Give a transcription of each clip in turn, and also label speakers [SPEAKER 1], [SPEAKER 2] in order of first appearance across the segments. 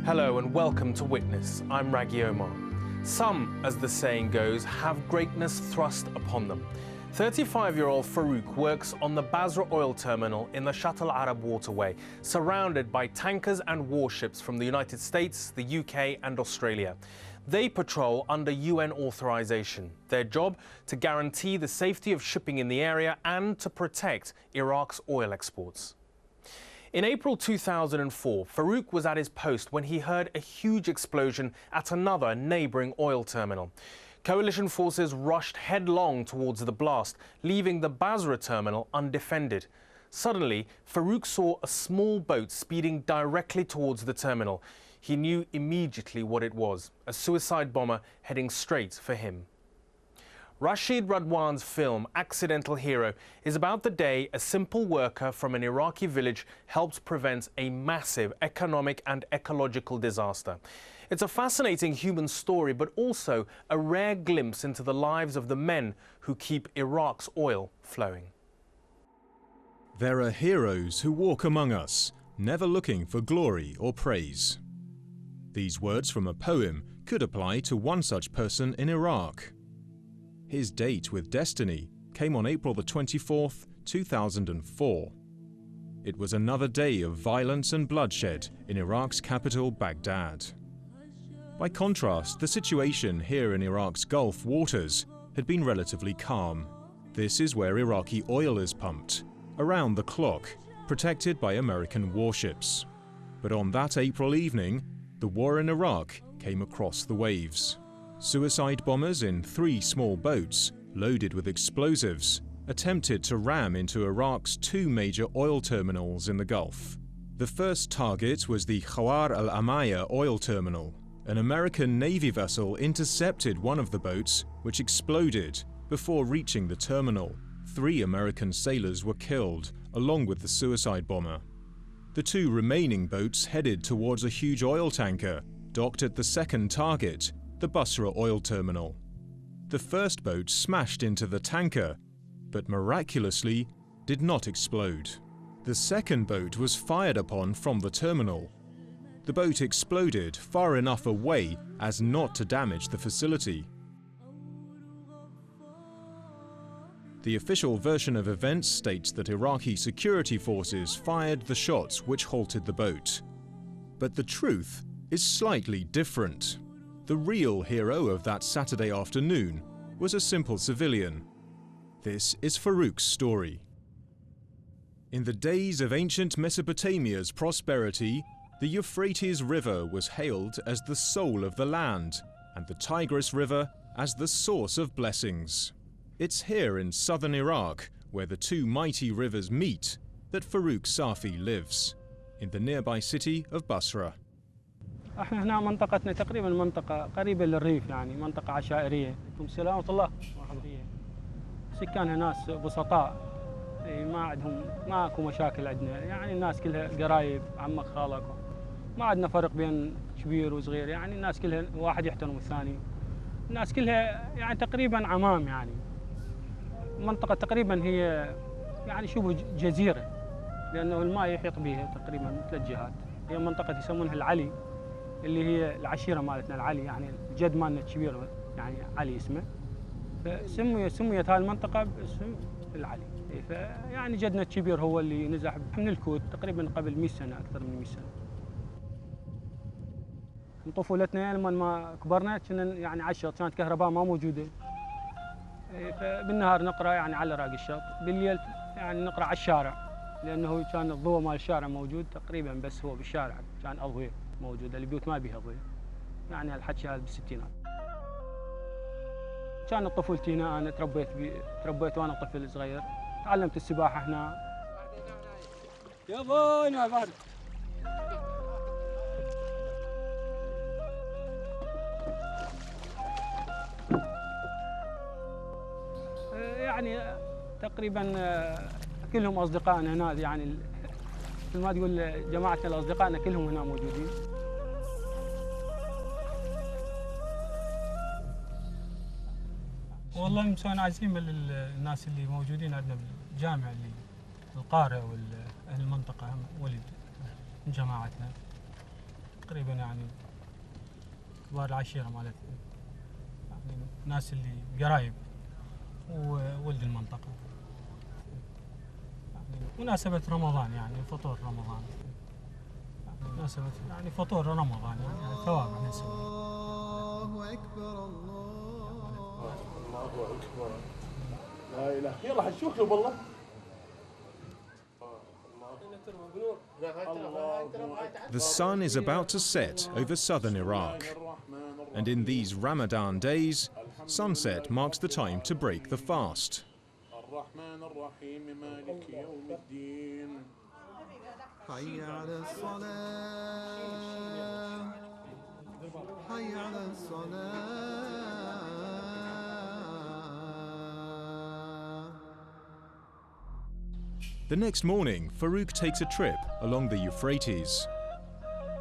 [SPEAKER 1] Hello and welcome to Witness. I'm Raghi Omar. Some, as the saying goes, have greatness thrust upon them. 35-year-old Farouk works on the Basra oil terminal in the Shatt al-Arab waterway, surrounded by tankers and warships from the United States, the UK and Australia. They patrol under UN authorization. Their job, to guarantee the safety of shipping in the area and to protect Iraq's oil exports. In April 2004, Farouk was at his post when he heard a huge explosion at another neighbouring oil terminal. Coalition forces rushed headlong towards the blast, leaving the Basra terminal undefended. Suddenly, Farouk saw a small boat speeding directly towards the terminal. He knew immediately what it was, a suicide bomber heading straight for him. Rashed Radwan's film Accidental Hero is about the day a simple worker from an Iraqi village helped prevent a massive economic and ecological disaster. It's a fascinating human story, but also a rare glimpse into the lives of the men who keep Iraq's oil flowing.
[SPEAKER 2] There are heroes who walk among us, never looking for glory or praise. These words from a poem could apply to one such person in Iraq. His date with destiny came on April the 24th, 2004. It was another day of violence and bloodshed in Iraq's capital, Baghdad. By contrast, the situation here in Iraq's Gulf waters had been relatively calm. This is where Iraqi oil is pumped, around the clock, protected by American warships. But on that April evening, the war in Iraq came across the waves. Suicide bombers in 3 small boats, loaded with explosives, attempted to ram into Iraq's 2 major oil terminals in the Gulf. The first target was the Khawar al-Amaya oil terminal. An American Navy vessel intercepted one of the boats, which exploded before reaching the terminal. 3 American sailors were killed, along with the suicide bomber. The 2 remaining boats headed towards a huge oil tanker, docked at the second target, the Basra oil terminal. The first boat smashed into the tanker, but miraculously did not explode. The second boat was fired upon from the terminal. The boat exploded far enough away as not to damage the facility. The official version of events states that Iraqi security forces fired the shots which halted the boat. But the truth is slightly different. The real hero of that Saturday afternoon was a simple civilian. This is Farouk's story. In the days of ancient Mesopotamia's prosperity, the Euphrates River was hailed as the soul of the land, and the Tigris River as the source of blessings. It's here in southern Iraq, where the 2 mighty rivers meet, that Farouk Safi lives, in the nearby city of Basra.
[SPEAKER 3] احنا هنا منطقتنا تقريبا منطقة قريبة للريف، يعني منطقة عشائرية. عليكم السلام ورحمة الله. سكانها ناس بسطاء، ما اكو مشاكل عندنا، يعني الناس كلها قرايب، عمك خالك، ما عندنا فرق بين كبير وصغير، يعني الناس كلها واحد يحترم الثاني. الناس كلها يعني تقريبا عمام، يعني منطقة تقريبا هي يعني شبه جزيرة، لأنه الماء يحيط بها تقريبا من 3 جهات. هي منطقة يسمونها العلي، اللي هي العشيرة مالتنا العلي، يعني الجد مالنا الكبير يعني علي اسمه، فسميت هاي المنطقة باسم العلي. فيعني جدنا الكبير هو اللي نزح من الكوت تقريبا قبل 100 سنة، أكثر من 100 سنة. من طفولتنا لما ما كبرنا كنا يعني على الشط، كانت كهرباء ما موجودة. فبالنهار نقرأ يعني على راق الشط، بالليل يعني نقرأ على الشارع، لأنه كان الضوء مال الشارع موجود تقريبا، بس هو بالشارع كان أضوية موجودة، البيوت ما بيها ضوء، يعني الحكي هذا بالستينات. كانت طفولتي هنا، أنا تربيت وأنا طفل صغير، تعلمت السباحة هنا. يا بوي ما بعرف. يعني تقريبا كلهم أصدقائنا هنا، يعني مثل ما تقول جماعتنا الأصدقائنا كلهم هنا موجودين. والله مسوين عزيمة للناس اللي موجودين عندنا بالجامعة، اللي القارئ وأهل المنطقة هم ولد من جماعتنا. تقريبا يعني كبار العشيرة مالت يعني الناس اللي قرايب وولد المنطقة يعني مناسبة رمضان يعني فطور رمضان يعني مناسبة يعني فطور رمضان يعني ثواب على السنة.
[SPEAKER 4] الله أكبر الله
[SPEAKER 5] أكبر لا إله يلا حنشوف له والله.
[SPEAKER 2] The sun is about to set over southern Iraq, and in these Ramadan days, sunset marks the time to break the fast.
[SPEAKER 4] حي على الصلاة حي على الصلاة.
[SPEAKER 2] The next morning, Farouk takes a trip along the Euphrates.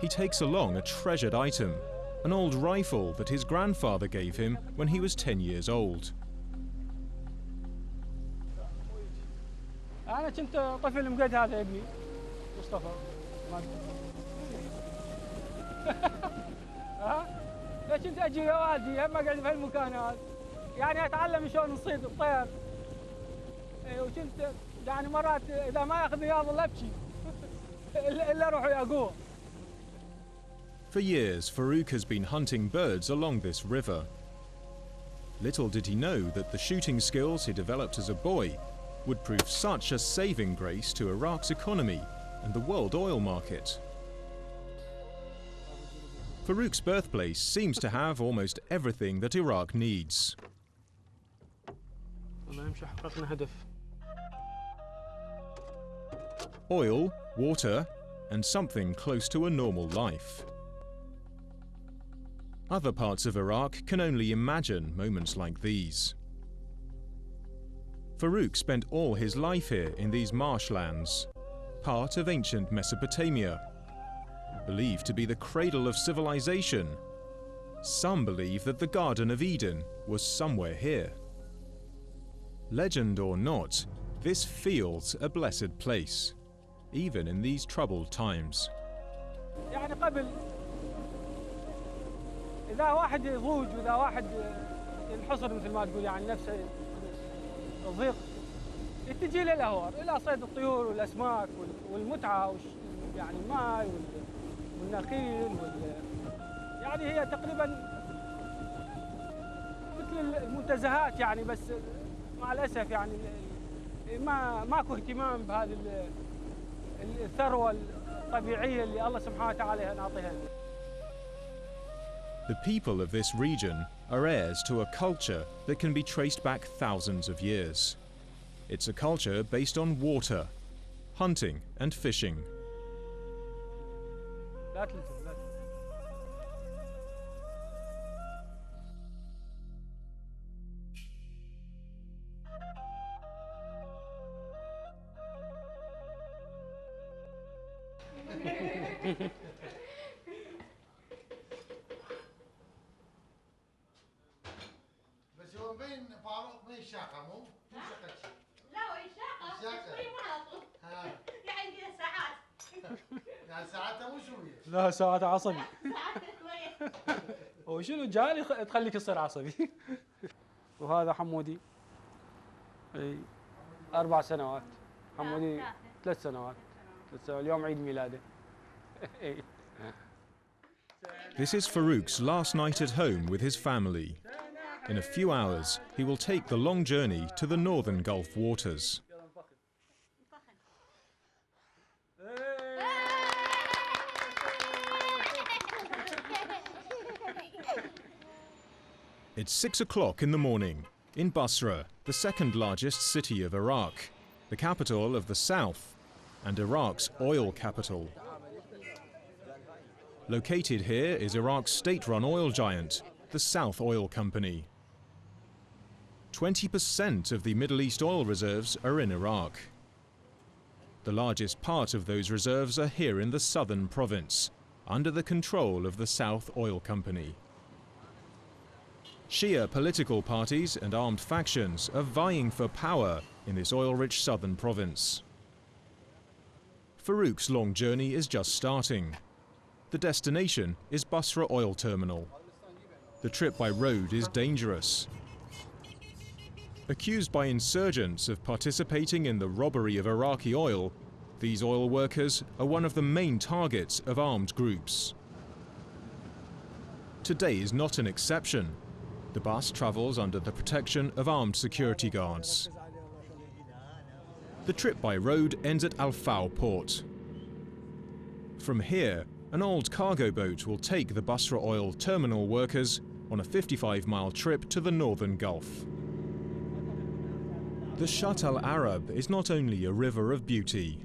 [SPEAKER 2] He takes along a treasured item, an old rifle that his grandfather gave him when he was 10 years old.
[SPEAKER 3] أنا كنت طفل مقد هذا ابني مصطفى. ها؟ كنت أجي وادي هم أقعد بهالمكان هذا يعني أتعلم شلون نصيد الطير. وكنت يعني مرات إذا ما ياخذ رياض إلا أبكي إلا أروح وياقوه.
[SPEAKER 2] For years, Farouk has been hunting birds along this river. Little did he know that the shooting skills he developed as a boy would prove such a saving grace to Iraq's economy and the world oil market. Farouk's birthplace seems to have almost everything that Iraq needs. Oil, water, and something close to a normal life. Other parts of Iraq can only imagine moments like these. Farouk spent all his life here in these marshlands, part of ancient Mesopotamia, believed to be the cradle of civilization. Some believe that the Garden of Eden was somewhere here. Legend or not, this feels a blessed place, even in these troubled times.
[SPEAKER 3] يعني قبل إذا واحد يضوج وإذا واحد ينحصر مثل ما تقول يعني نفسه الضيق تجي له الأهوار إلى صيد الطيور والأسماك والمتعة يعني الماء والنخيل يعني هي تقريبا مثل المنتزهات يعني بس مع الأسف يعني ماكو اهتمام بهذه الثروة الطبيعية اللي الله سبحانه وتعالى نعطيها.
[SPEAKER 2] The people of this region are heirs to a culture that can be traced back thousands of years. It's a culture based on water, hunting and fishing.
[SPEAKER 4] بس هو بين فاروق بين شاقة مو شاقة شيء.
[SPEAKER 6] لا هي شاقة شوي مناطق يعني كذا ساعات.
[SPEAKER 4] يعني ساعاتها مو شوية.
[SPEAKER 3] لا ساعات عصبي.
[SPEAKER 6] ساعات شوية.
[SPEAKER 3] وشنو جالي تخليك تصير عصبي. وهذا حمودي. اي 4 سنوات. حمودي 3 سنوات. اليوم عيد ميلاده.
[SPEAKER 2] This is Farouk's last night at home with his family. In a few hours, he will take the long journey to the northern Gulf waters. It's 6 o'clock in the morning in Basra, the second largest city of Iraq, the capital of the south and Iraq's oil capital. Located here is Iraq's state-run oil giant, the South Oil Company. 20% of the Middle East oil reserves are in Iraq. The largest part of those reserves are here in the southern province, under the control of the South Oil Company. Shia political parties and armed factions are vying for power in this oil-rich southern province. Farouk's long journey is just starting. The destination is Basra Oil Terminal. The trip by road is dangerous. Accused by insurgents of participating in the robbery of Iraqi oil, these oil workers are one of the main targets of armed groups. Today is not an exception. The bus travels under the protection of armed security guards. The trip by road ends at Al Fao port. From here, an old cargo boat will take the Basra Oil Terminal workers on a 55-mile trip to the northern Gulf. The Shatt al-Arab is not only a river of beauty.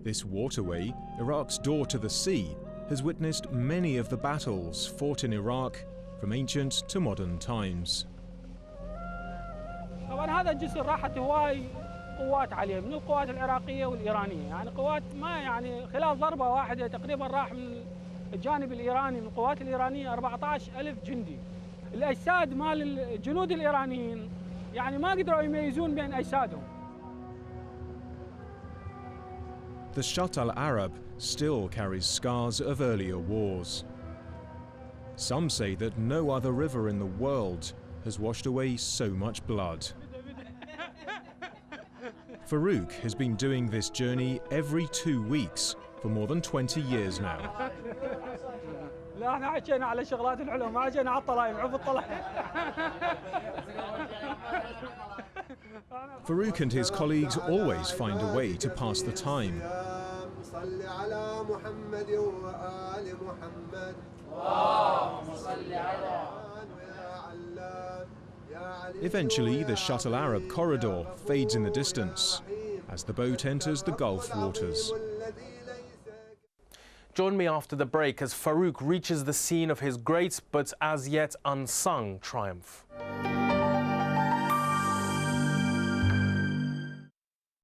[SPEAKER 2] This waterway, Iraq's door to the sea, has witnessed many of the battles fought in Iraq from ancient to modern times.
[SPEAKER 3] طبعا هذا الجسر راحت هواي قوات عليه من القوات العراقية والإيرانية، يعني قوات ما يعني خلال ضربة واحدة تقريبا راح من الجانب الإيراني من القوات الإيرانية 14,000 جندي. الأجساد مال الجنود الإيرانيين يعني ما قدروا يميزون بين أجسادهم.
[SPEAKER 2] The Shatt al-Arab still carries scars of earlier wars. Some say that no other river in the world has washed away so much blood. Farouk has been doing this journey every 2 weeks for more than 20 years now.
[SPEAKER 3] لا احنا حكينا على شغلات الحلو ما حكينا على الطلايم عف الطلايم.
[SPEAKER 2] Farouk and his colleagues always find a way to pass the time. Eventually, the Shatt al-Arab corridor fades in the distance as the boat enters the Gulf waters.
[SPEAKER 1] Join me after the break as Farouk reaches the scene of his great but as yet unsung triumph.